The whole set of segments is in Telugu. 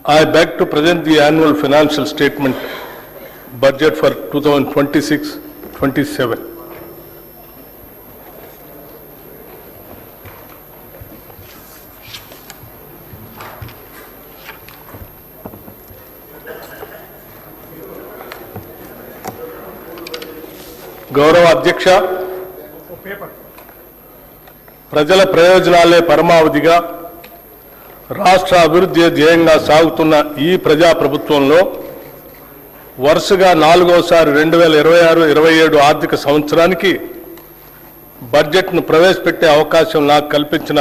I beg to present the annual financial statement budget for 2026-27. గౌరవ అధ్యక్ష, ప్రజల ప్రయోజనాలే పరమావధిగా రాష్ట్ర అభివృద్ధి ధ్యేయంగా సాగుతున్న ఈ ప్రజాప్రభుత్వంలో వరుసగా 4వసారి 2026-27 ఆర్థిక సంవత్సరానికి బడ్జెట్ను ప్రవేశపెట్టే అవకాశం నాకు కల్పించిన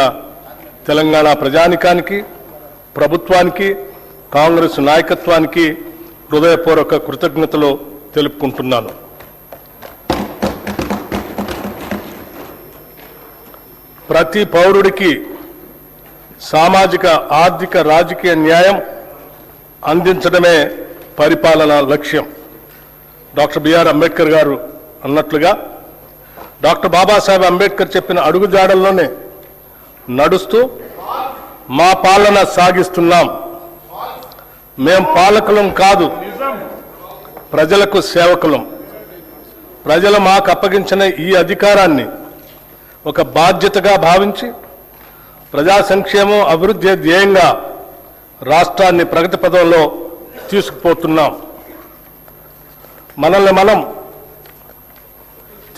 తెలంగాణ ప్రజానికానికి, ప్రభుత్వానికి, కాంగ్రెస్ నాయకత్వానికి హృదయపూర్వక కృతజ్ఞతలు తెలుపుకుంటున్నాను. ప్రతి పౌరుడికి సామాజిక, ఆర్థిక, రాజకీయ న్యాయం అందించడమే పరిపాలన లక్ష్యం. డాక్టర్ బిఆర్ అంబేద్కర్ గారు అన్నట్లుగా డాక్టర్ బాబాసాహెబ్ అంబేద్కర్ చెప్పిన అడుగుజాడల్లోనే నడుస్తూ మా పాలన సాగిస్తున్నాం. మేం పాలకులం కాదు, ప్రజలకు సేవకులం. ప్రజలు మాకు అప్పగించిన ఈ అధికారాన్ని ఒక బాధ్యతగా భావించి ప్రజా సంక్షేమం, అభివృద్ధి ధ్యేయంగా రాష్ట్రాన్ని ప్రగతి పథంలో తీసుకుపోతున్నాం. మనల్ని మనం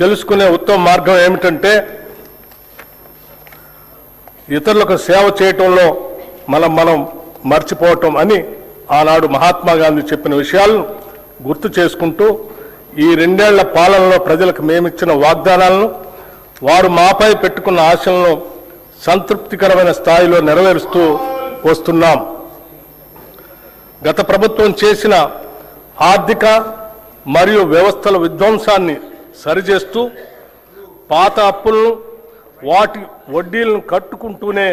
తెలుసుకునే ఉత్తమ మార్గం ఏమిటంటే ఇతరులకు సేవ చేయటంలో మనం మర్చిపోవటం అని ఆనాడు మహాత్మా గాంధీ చెప్పిన విషయాలను గుర్తు చేసుకుంటూ ఈ 2 ఏళ్ల పాలనలో ప్రజలకు మేమిచ్చిన వాగ్దానాలను, వారు మాపై పెట్టుకున్న ఆశలను సంతృప్తికరమైన స్థాయిలో నెరవేరుస్తూ వస్తున్నాం. గత ప్రభుత్వం చేసిన ఆర్థిక మరియు వ్యవస్థల విధ్వంసాన్ని సరిచేస్తూ పాత అప్పులను, వాటి వడ్డీలను కట్టుకుంటూనే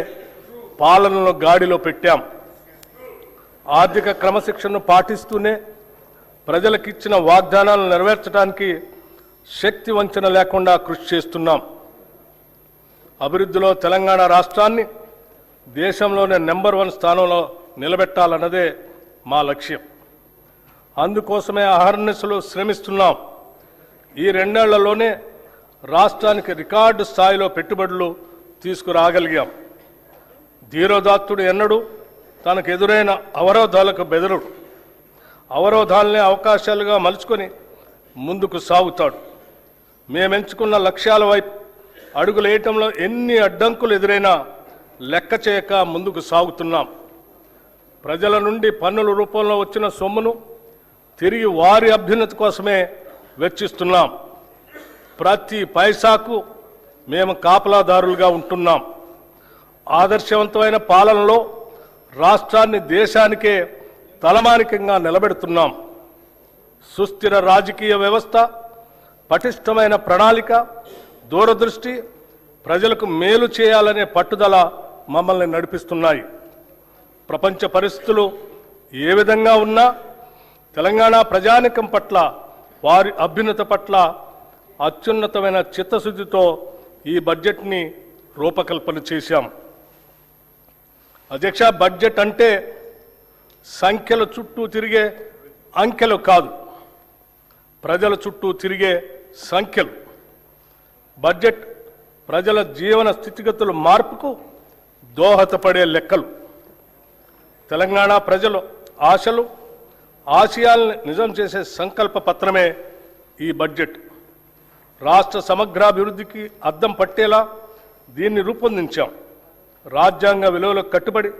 పాలనను గాడిలో పెట్టాం. ఆర్థిక క్రమశిక్షణను పాటిస్తూనే ప్రజలకిచ్చిన వాగ్దానాలను నెరవేర్చడానికి శక్తి వంచన లేకుండా కృషి చేస్తున్నాం. అభివృద్ధిలో తెలంగాణ రాష్ట్రాన్ని దేశంలోనే నెంబర్ 1 స్థానంలో నిలబెట్టాలన్నదే మా లక్ష్యం. అందుకోసమే అహర్నిశలు శ్రమిస్తున్నాం. ఈ 2 ఏళ్లలోనే రాష్ట్రానికి రికార్డు స్థాయిలో పెట్టుబడులు తీసుకురాగలిగాం. ధీరోదాత్తుడు ఎన్నడూ తనకు ఎదురైన అవరోధాలకు బెదరుడు. అవరోధాలనే అవకాశాలుగా మలుచుకొని ముందుకు సాగుతాడు. మేమెంచుకున్న లక్ష్యాల వైపు అడుగులేయటంలో ఎన్ని అడ్డంకులు ఎదురైనా లెక్క చేయక ముందుకు సాగుతున్నాం. ప్రజల నుండి పన్నుల రూపంలో వచ్చిన సొమ్మును తిరిగి వారి అభ్యున్నతి కోసమే వెచ్చిస్తున్నాం. ప్రతి పైసాకు మేము కాపలాదారులుగా ఉంటున్నాం. ఆదర్శవంతమైన పాలనలో రాష్ట్రాన్ని దేశానికే తలమానికంగా నిలబెడుతున్నాం. సుస్థిర రాజకీయ వ్యవస్థ, పటిష్టమైన ప్రణాళిక, దూరదృష్టి, ప్రజలకు మేలు చేయాలనే పట్టుదల మమ్మల్ని నడిపిస్తున్నాయి. ప్రపంచ పరిస్థితులు ఏ విధంగా ఉన్నా తెలంగాణ ప్రజానికం పట్ల, వారి అభ్యున్నత పట్ల అత్యున్నతమైన చిత్తశుద్ధితో ఈ బడ్జెట్ని రూపకల్పన చేశాం. అధ్యక్ష, బడ్జెట్ అంటే సంఖ్యల చుట్టూ తిరిగే అంకెలు కాదు, ప్రజల చుట్టూ తిరిగే సంఖ్యలు. బడ్జెట్ ప్రజల జీవన స్థితిగతుల మార్పుకు దోహదపడే లెక్కలు. తెలంగాణ ప్రజల ఆశలు, ఆశయాలను నిజం చేసే సంకల్ప పత్రమే ఈ బడ్జెట్. రాష్ట్ర సమగ్రాభివృద్ధికి అద్దం పట్టేలా దీన్ని రూపొందించాం. రాజ్యాంగ విలువలకు కట్టుబడి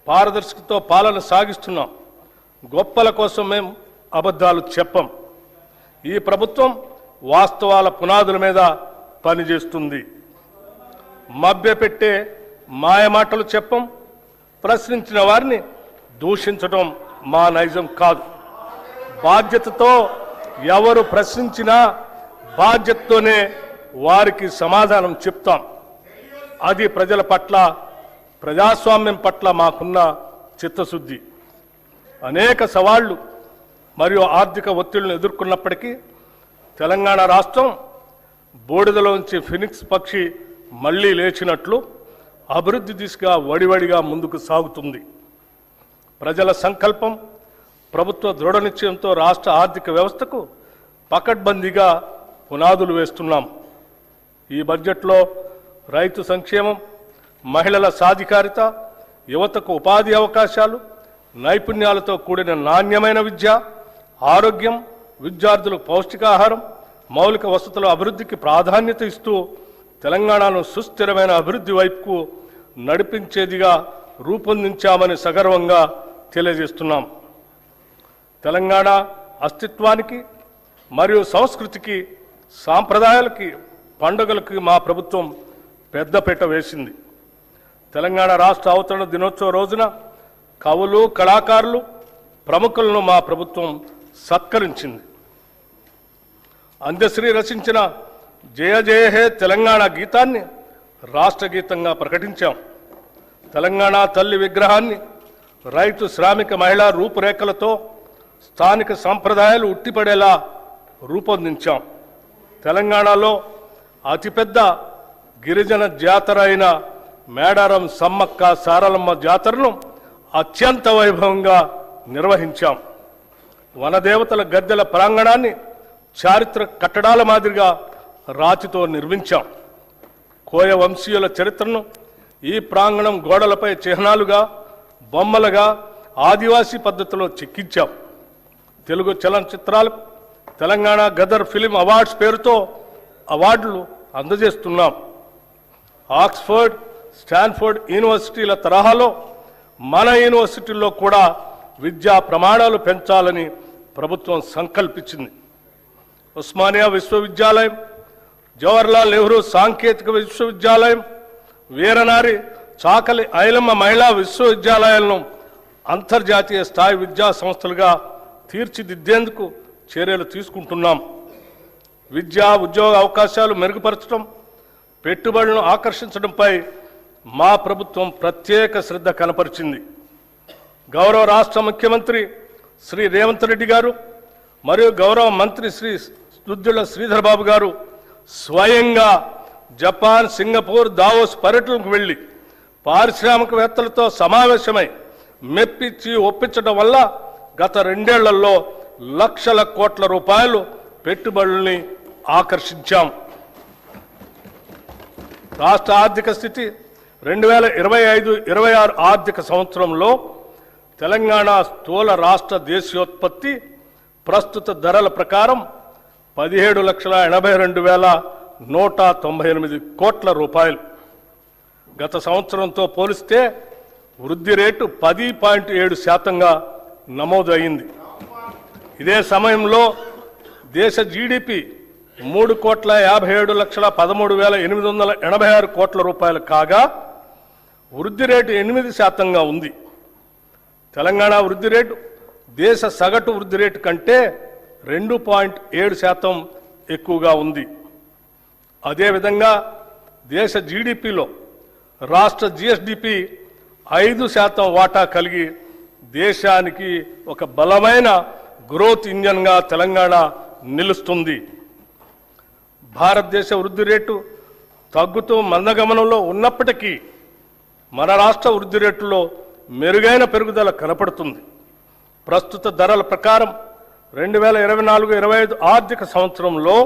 పారదర్శకతతో పాలన సాగిస్తున్నాం. గొప్పల కోసం మేము అబద్ధాలు చెప్పం. ఈ ప్రభుత్వం వాస్తవాల పునాదుల మీద పనిచేస్తుంది. మభ్యపెట్టే మాయమాటలు చెప్పం. ప్రశ్నించిన వారిని దూషించడం మా నైజం కాదు. బాధ్యతతో ఎవరు ప్రశ్నించినా బాధ్యతతోనే వారికి సమాధానం చెప్తాం. అది ప్రజల పట్ల, ప్రజాస్వామ్యం పట్ల మాకున్న చిత్తశుద్ధి. అనేక సవాళ్లు మరియు ఆర్థిక ఒత్తిళ్లను ఎదుర్కొన్నప్పటికీ తెలంగాణ రాష్ట్రం బూడిదలోంచి ఫినిక్స్ పక్షి మళ్లీ లేచినట్లు అభివృద్ధి దిశగా వడివడిగా ముందుకు సాగుతుంది. ప్రజల సంకల్పం, ప్రభుత్వ దృఢ నిశ్చయంతో రాష్ట్ర ఆర్థిక వ్యవస్థకు పకడ్బందీగా పునాదులు వేస్తున్నాం. ఈ బడ్జెట్లో రైతు సంక్షేమం, మహిళల సాధికారిత, యువతకు ఉపాధి అవకాశాలు, నైపుణ్యాలతో కూడిన నాణ్యమైన విద్య, ఆరోగ్యం, విద్యార్థులకు పౌష్టికాహారం, మౌలిక వసతుల అభివృద్ధికి ప్రాధాన్యత ఇస్తూ తెలంగాణను సుస్థిరమైన అభివృద్ధి వైపుకు నడిపించేదిగా రూపొందించామని సగర్వంగా తెలియజేస్తున్నాం. తెలంగాణ అస్తిత్వానికి మరియు సంస్కృతికి, సాంప్రదాయాలకి, పండుగలకి మా ప్రభుత్వం పెద్దపీట వేసింది. తెలంగాణ రాష్ట్ర అవతరణ దినోత్సవ రోజున కవులు, కళాకారులు, ప్రముఖులను మా ప్రభుత్వం సత్కరించింది. అందశ్రీ రచించిన జయ జయ హే తెలంగాణ గీతాన్ని రాష్ట్ర గీతంగా ప్రకటించాం. తెలంగాణ తల్లి విగ్రహాన్ని రైతు, శ్రామిక, మహిళా రూపురేఖలతో స్థానిక సంప్రదాయాలు ఉట్టిపడేలా రూపొందించాం. తెలంగాణలో అతిపెద్ద గిరిజన జాతర అయిన మేడారం సమ్మక్క సారలమ్మ జాతరను అత్యంత వైభవంగా నిర్వహించాం. వనదేవతల గద్దెల ప్రాంగణాన్ని చారిత్రక కట్టడాల మాదిరిగా రాతితో నిర్మించాం. కోయ వంశీయుల చరిత్రను ఈ ప్రాంగణం గోడలపై చిహ్నాలుగా, బొమ్మలుగా ఆదివాసీ పద్ధతిలో చెక్కించాం. తెలుగు చలనచిత్రాలకు తెలంగాణ గదర్ ఫిలిం అవార్డ్స్ పేరుతో అవార్డులు అందజేస్తున్నాం. ఆక్స్ఫర్డ్, స్టాన్ఫోర్డ్ యూనివర్సిటీల తరహాలో మన యూనివర్సిటీల్లో కూడా విద్యా ప్రమాణాలు పెంచాలని ప్రభుత్వం సంకల్పించింది. ఉస్మానియా విశ్వవిద్యాలయం, జవహర్లాల్ నెహ్రూ సాంకేతిక విశ్వవిద్యాలయం, వీరనారి చాకలి ఐలమ్మ మహిళా విశ్వవిద్యాలయాలను అంతర్జాతీయ స్థాయి విద్యా సంస్థలుగా తీర్చిదిద్దేందుకు చర్యలు తీసుకుంటున్నాం. విద్యా, ఉద్యోగ అవకాశాలు మెరుగుపరచడం, పెట్టుబడులను ఆకర్షించడంపై మా ప్రభుత్వం ప్రత్యేక శ్రద్ధ కనపరిచింది. గౌరవ రాష్ట్ర ముఖ్యమంత్రి శ్రీ రేవంత్ రెడ్డి గారు మరియు గౌరవ మంత్రి శ్రీ దుద్దిళ్ల శ్రీధర్ బాబు గారు స్వయంగా జపాన్, సింగపూర్, దావోస్ పర్యటనకు వెళ్లి పారిశ్రామికవేత్తలతో సమావేశమై మెప్పించి ఒప్పించడం వల్ల గత 2 ఏళ్లలో లక్షల కోట్ల రూపాయలు పెట్టుబడుల్ని ఆకర్షించాం. రాష్ట్ర ఆర్థిక స్థితి 2025-26 ఆర్థిక సంవత్సరంలో తెలంగాణ స్థూల రాష్ట్ర దేశీయోత్పత్తి ప్రస్తుత ధరల ప్రకారం 17,82,198 కోట్ల రూపాయలు. గత సంవత్సరంతో పోలిస్తే వృద్ధి రేటు 10.7% నమోదు అయింది. ఇదే సమయంలో దేశ జీడిపి 3,57,13,886 కోట్ల రూపాయలు కాగా వృద్ధి రేటు 8% ఉంది. తెలంగాణ వృద్ధి రేటు దేశ సగటు వృద్ధి రేటు కంటే 2.7% ఎక్కువగా ఉంది. అదేవిధంగా దేశ జీడిపిలో రాష్ట్ర జిఎస్డిపి 5% వాటా కలిగి దేశానికి ఒక బలమైన గ్రోత్ ఇంజన్గా తెలంగాణ నిలుస్తుంది. భారతదేశ వృద్ధి రేటు తగ్గుతూ మందగమనంలో ఉన్నప్పటికీ మన రాష్ట్ర వృద్ధి రేటులో మెరుగైన పెరుగుదల కనపడుతుంది. ప్రస్తుత ధరల ప్రకారం 2024-25 ఆర్థిక సంవత్సరంలో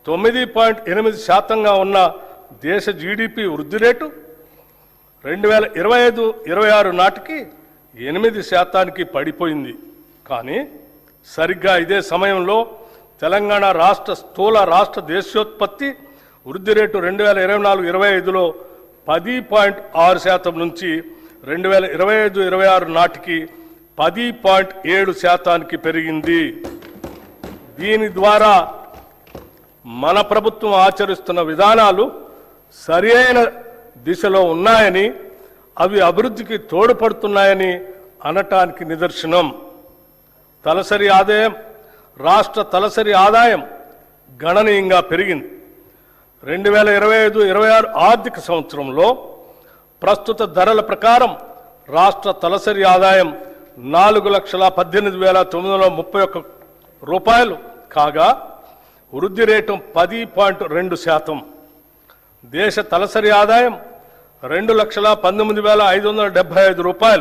9.8% ఉన్న దేశ జీడిపి వృద్ధి రేటు 2025-26 నాటికి 8% పడిపోయింది. కానీ సరిగ్గా ఇదే సమయంలో తెలంగాణ రాష్ట్ర స్థూల రాష్ట్ర దేశీయోత్పత్తి వృద్ధి రేటు 2024-25లో 10.6% నుంచి 2025-26 నాటికి 10.7% పెరిగింది. దీని ద్వారా మన ప్రభుత్వం ఆచరిస్తున్న విధానాలు సరైన దిశలో ఉన్నాయని, అవి అభివృద్ధికి తోడ్పడుతున్నాయని అనటానికి నిదర్శనం. తలసరి ఆదాయం, రాష్ట్ర తలసరి ఆదాయం గణనీయంగా పెరిగింది. 2025-26 ఆర్థిక సంవత్సరంలో ప్రస్తుత ధరల ప్రకారం రాష్ట్ర తలసరి ఆదాయం 4,18,931 రూపాయలు కాగా వృద్ధి రేటు 10.2%. దేశ తలసరి ఆదాయం 2,19,575 రూపాయలు.